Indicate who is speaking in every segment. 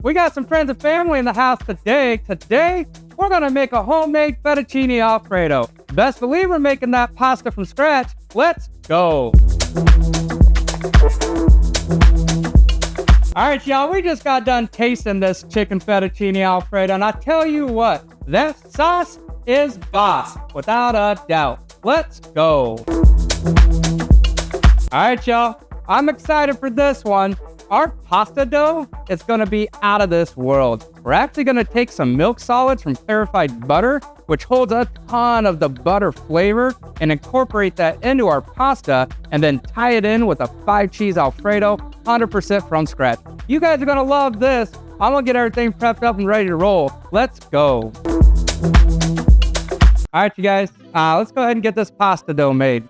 Speaker 1: We got some friends and family in the house today. Today, we're gonna make a homemade fettuccine Alfredo. Best believe we're making that pasta from scratch. Let's go. All right, y'all, we just got done tasting this chicken fettuccine Alfredo, and I tell you what, that sauce is boss, without a doubt. Let's go. All right, y'all, I'm excited for this one. Our pasta dough is gonna be out of this world. We're actually gonna take some milk solids from clarified butter, which holds a ton of the butter flavor, and incorporate that into our pasta, and then tie it in with a 5-cheese Alfredo, 100% from scratch. You guys are gonna love this. I'm gonna get everything prepped up and ready to roll. Let's go. All right, you guys, let's go ahead and get this pasta dough made.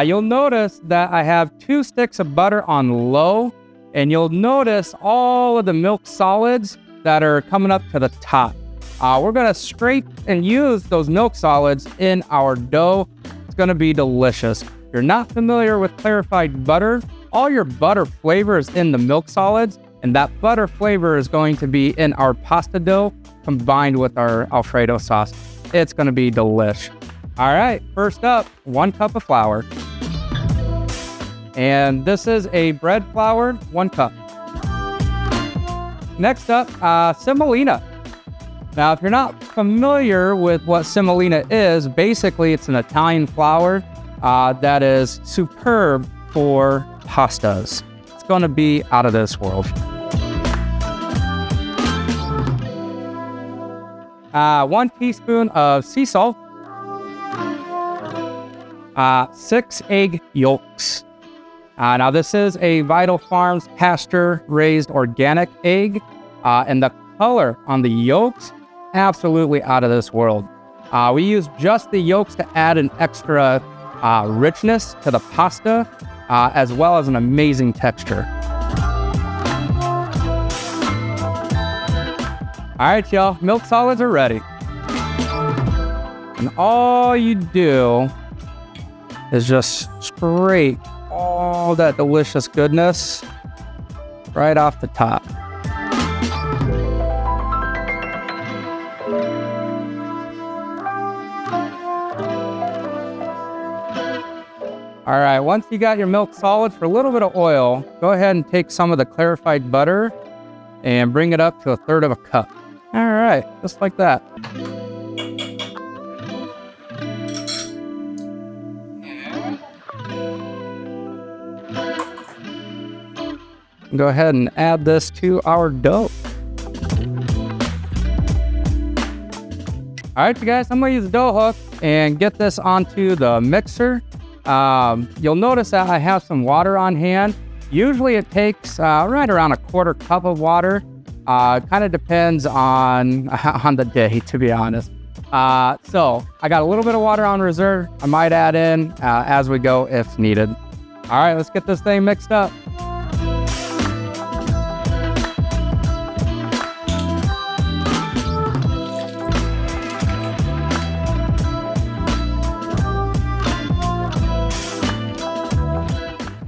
Speaker 1: You'll notice that I have 2 sticks of butter on low, and you'll notice all of the milk solids that are coming up to the top. We're gonna scrape and use those milk solids in our dough. It's gonna be delicious. If you're not familiar with clarified butter, all your butter flavor is in the milk solids, and that butter flavor is going to be in our pasta dough combined with our Alfredo sauce. It's gonna be delish. All right, first up, 1 cup of flour. And this is a bread flour, 1 cup. Next up, semolina. Now, if you're not familiar with what semolina is, basically it's an Italian flour that is superb for pastas. It's gonna be out of this world. 1 teaspoon of sea salt. 6 egg yolks. Now this is a Vital Farms Pasture raised organic egg, and the color on the yolks, absolutely out of this world. We use just the yolks to add an extra richness to the pasta, as well as an amazing texture. All right, y'all, milk solids are ready. And all you do is just scrape all that delicious goodness right off the top. All right, once you got your milk solids, for a little bit of oil, go ahead and take some of the clarified butter and bring it up to 1/3 of a cup. All right, just like that. Go ahead and add this to our dough. All right, you guys, I'm gonna use a dough hook and get this onto the mixer. You'll notice that I have some water on hand. Usually it takes right around 1/4 cup of water. Kind of depends on the day, to be honest. So I got a little bit of water on reserve. I might add in as we go if needed. All right, let's get this thing mixed up.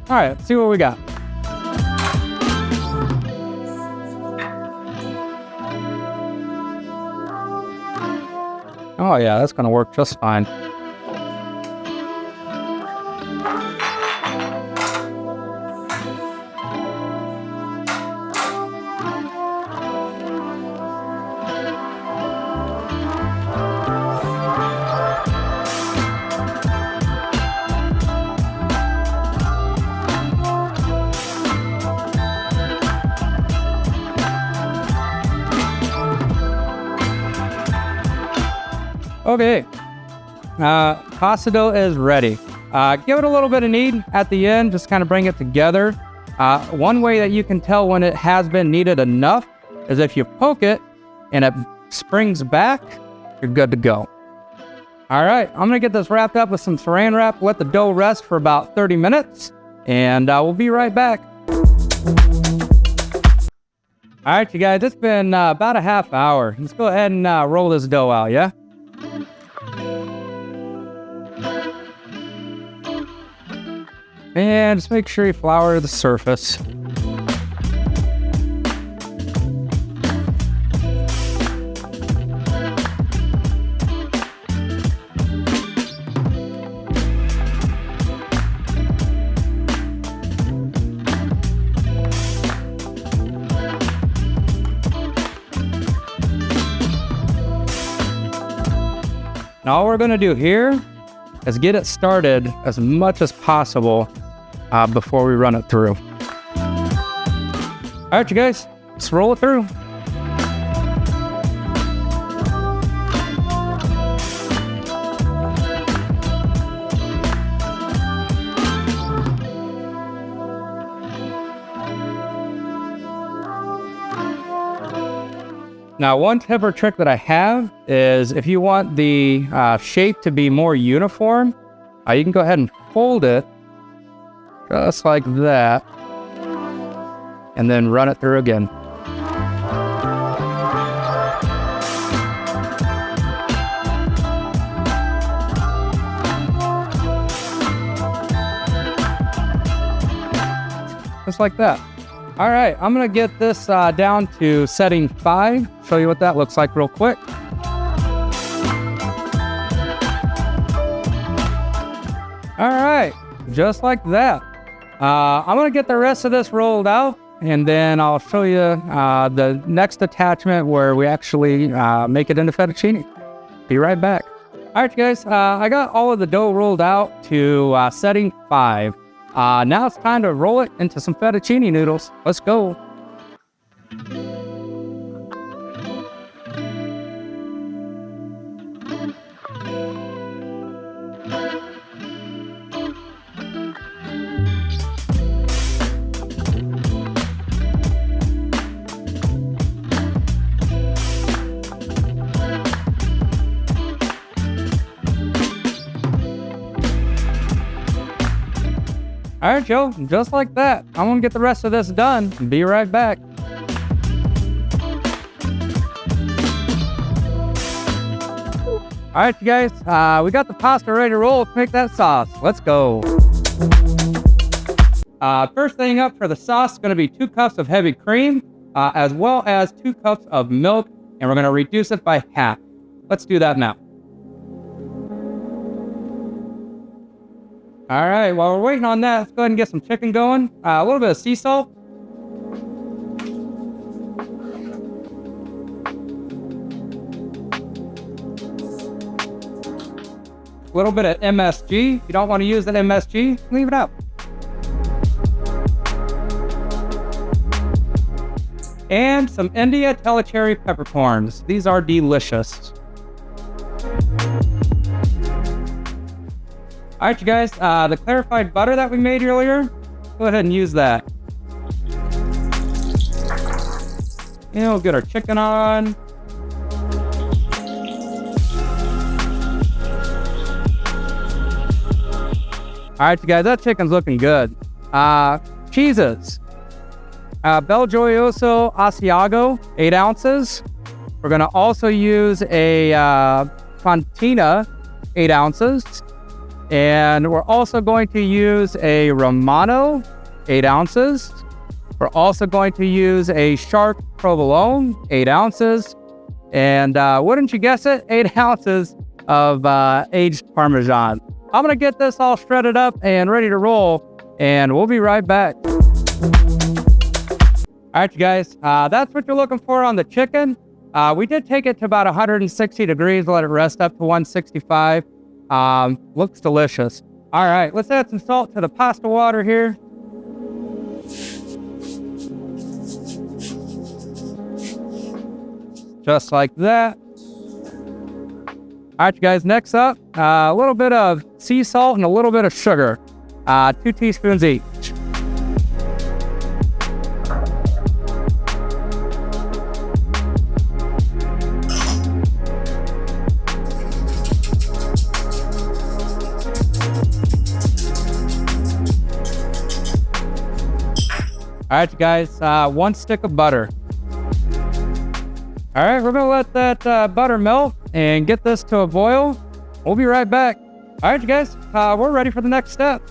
Speaker 1: All right, let's see what we got. Oh yeah, that's gonna work just fine. Okay, pasta dough is ready. Give it a little bit of knead at the end, just kind of bring it together. One way that you can tell when it has been kneaded enough is if you poke it and it springs back, you're good to go. All right, I'm gonna get this wrapped up with some saran wrap, let the dough rest for about 30 minutes, and we'll be right back. All right, you guys, it's been about a half hour. Let's go ahead and roll this dough out, yeah? And just make sure you flour the surface. Now all we're gonna do here is get it started as much as possible before we run it through. All right, you guys, let's roll it through. Now, one tip or trick that I have is if you want the shape to be more uniform, you can go ahead and fold it just like that, and then run it through again. Just like that. All right, I'm gonna get this down to setting 5, show you what that looks like real quick. All right, just like that. I'm gonna get the rest of this rolled out, and then I'll show you the next attachment where we actually make it into fettuccine. Be right back. All right, you guys, I got all of the dough rolled out to setting 5. Now it's time to roll it into some fettuccine noodles. Let's go. All right, Joe, just like that. I'm gonna get the rest of this done and be right back. All right, you guys, we got the pasta ready to roll. Let's make that sauce. Let's go. First thing up for the sauce is gonna be 2 cups of heavy cream, as well as 2 cups of milk, and we're gonna reduce it by half. Let's do that now. All right, while we're waiting on that, let's go ahead and get some chicken going. A little bit of sea salt. A little bit of MSG. If you don't want to use that MSG, leave it out. And some India Telecherry peppercorns. These are delicious. All right, you guys, the clarified butter that we made earlier, go ahead and use that. And we'll get our chicken on. All right, you guys, that chicken's looking good. Cheeses. BelGioioso Asiago, 8 ounces. We're gonna also use a Fontina, 8 ounces. And we're also going to use a Romano, 8 ounces. We're also going to use a sharp Provolone, 8 ounces. And wouldn't you guess it, 8 ounces of aged Parmesan. I'm gonna get this all shredded up and ready to roll, and we'll be right back. All right, you guys, that's what you're looking for on the chicken. We did take it to about 160 degrees, let it rest up to 165. Looks delicious. All right, let's add some salt to the pasta water here. Just like that. All right, you guys, next up, a little bit of sea salt and a little bit of sugar. 2 teaspoons each. All right, you guys, 1 stick of butter. All right, we're gonna let that butter melt and get this to a boil. We'll be right back. All right, you guys, we're ready for the next step.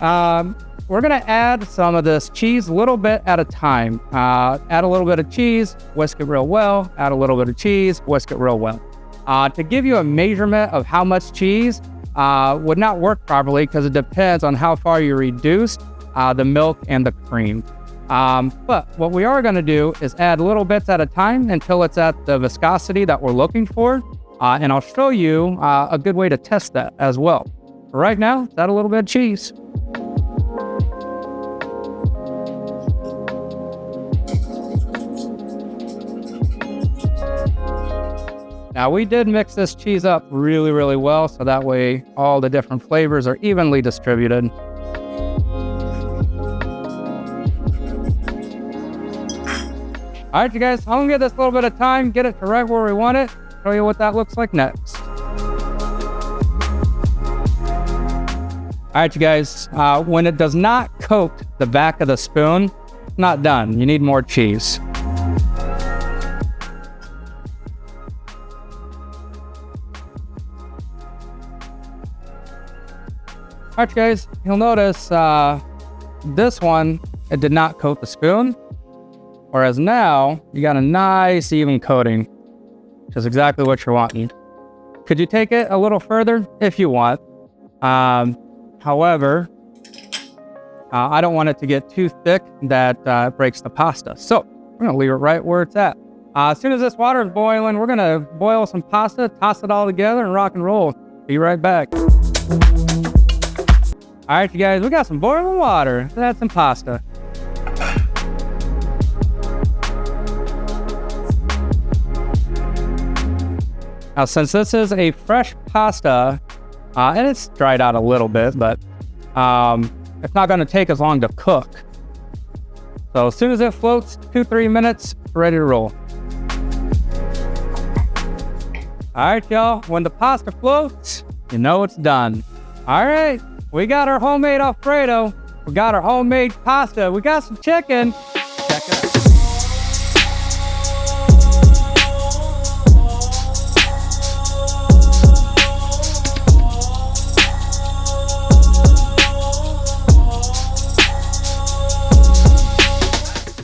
Speaker 1: We're gonna add some of this cheese a little bit at a time. Add a little bit of cheese, whisk it real well. Add a little bit of cheese, whisk it real well. To give you a measurement of how much cheese would not work properly because it depends on how far you reduced the milk and the cream. But what we are going to do is add little bits at a time until it's at the viscosity that we're looking for. And I'll show you a good way to test that as well. Right now, add a little bit of cheese. Now, we did mix this cheese up really, really well, so that way all the different flavors are evenly distributed. All right, you guys, I'm gonna give this a little bit of time, get it to right where we want it, show you what that looks like next. All right, you guys, when it does not coat the back of the spoon, it's not done. You need more cheese. All right, you guys, you'll notice this one, it did not coat the spoon. Whereas now, you got a nice even coating, which is exactly what you're wanting. Could you take it a little further if you want? However, I don't want it to get too thick that breaks the pasta. So we're gonna leave it right where it's at. As soon as this water is boiling, we're gonna boil some pasta, toss it all together and rock and roll. Be right back. All right, you guys, we got some boiling water. Let's add some pasta. Now, since this is a fresh pasta, and it's dried out a little bit, but it's not gonna take as long to cook. So as soon as it floats, 2-3 minutes, ready to roll. All right, y'all, when the pasta floats, you know it's done. All right, we got our homemade Alfredo. We got our homemade pasta. We got some chicken. Check it out.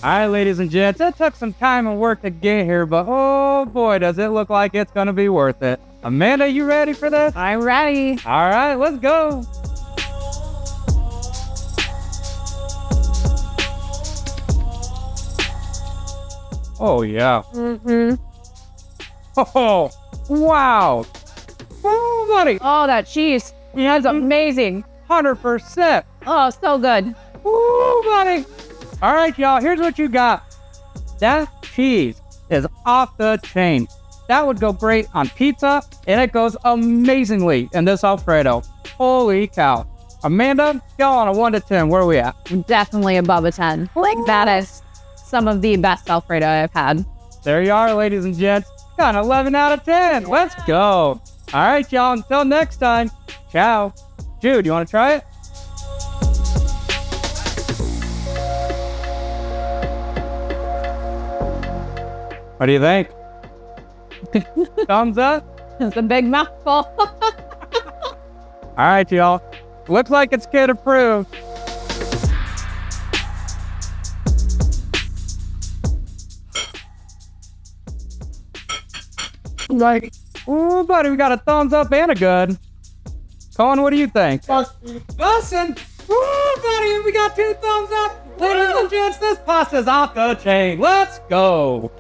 Speaker 1: All right, ladies and gents, it took some time and work to get here, but oh boy, does it look like it's gonna be worth it. Amanda, you ready for this?
Speaker 2: I'm ready.
Speaker 1: All right, let's go. Oh, yeah. Oh, wow. Oh, buddy.
Speaker 2: Oh, that cheese. That's amazing.
Speaker 1: 100%.
Speaker 2: Oh, so good.
Speaker 1: Oh, buddy. All right, y'all, here's what you got. That cheese is off the chain. That would go great on pizza, and it goes amazingly in this Alfredo. Holy cow. Amanda, scale on a 1 to 10, where are we at?
Speaker 2: Definitely above a 10. Like, that is some of the best Alfredo I've had.
Speaker 1: There you are, ladies and gents. Got an 11 out of 10. Let's go. All right, y'all, until next time, ciao. Jude, you want to try it? What do you think? Thumbs up?
Speaker 2: It's a big mouthful.
Speaker 1: All right, y'all. Looks like it's kid approved. Like, ooh, buddy, we got a thumbs up and a good. Colin, what do you think? Bussin'. Ooh, buddy, we got 2 thumbs up. Ladies and gents, this pasta's off the chain. Let's go.